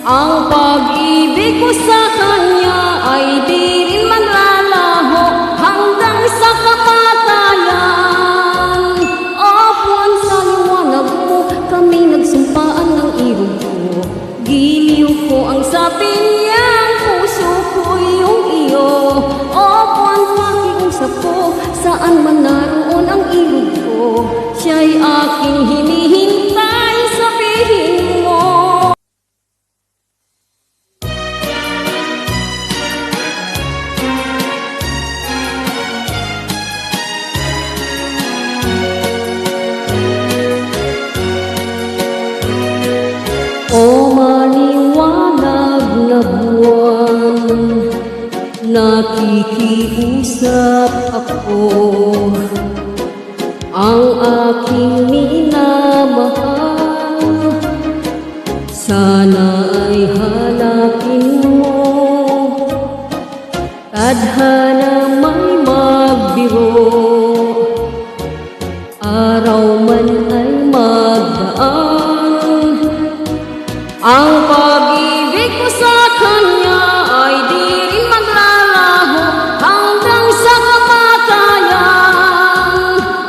Ang pag-ibig ko sa kanya ay di rin manlalaho hanggang sa kamatayan. Apuan sa liwanag mo, kami nagsumpaan ng irog ko. Giliw ko ang sabi niyang puso ko yung iyo. Apuan pakiusap ko, saan man naroon ang irog ko. Siya'y aking hinihintay, sabihin mo. O maliwanag na buwan, nakikiusap ako. Ang aking minamahal, sana ay hanapin mo. Tadhana may magbiro, araw man ay magdaan. Ang pag-ibig ko sa kanya ay di rin maglalaho hanggang sa kamatayan.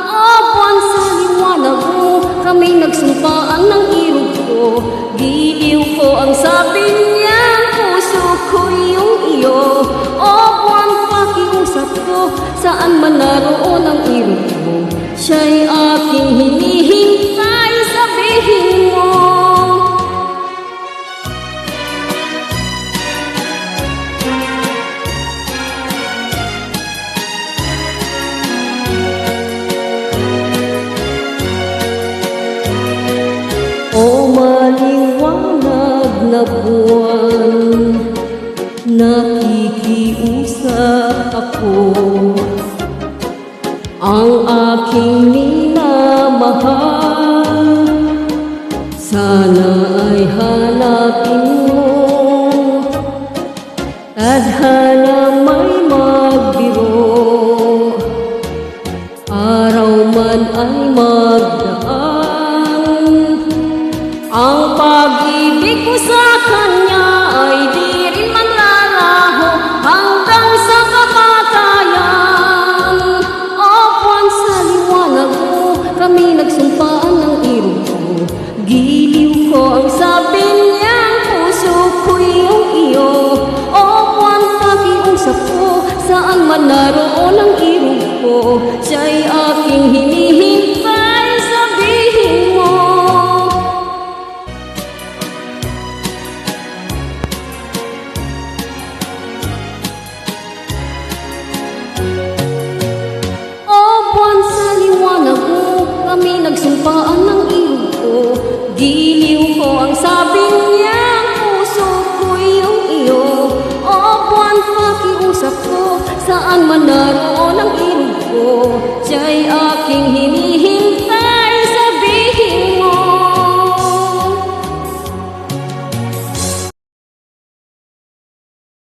Apuan sa liwanag mo, kami nagsumpaan ng irog ko. Giliw ko ang sabi niya, puso ko yung iyo. Apuan pakiusap ko, saan man naroon ang irog mo. Siya'y aking hinihintay, sabihin mo. O maliwanag na buwan, nakikiusap ako. Ang aking minamahal, sana ay hanapin mo. Tadhana may magbiro, araw man ay magdaan. Ang pag-ibig ko sa kanya ay di rin manlalaho hanggang sa kamatayan. Apuan sa liwanag mo, kami nagsumpaan ng irog ko. Giliw ko ang sabi niyang puso ko yung iyo. Apuan pakiusap ko, saan man naroon ang irog ko. Siya'y aking hinihintay, sabihin mo. Apuan sa liwanag mo, kami nagsumpaan ng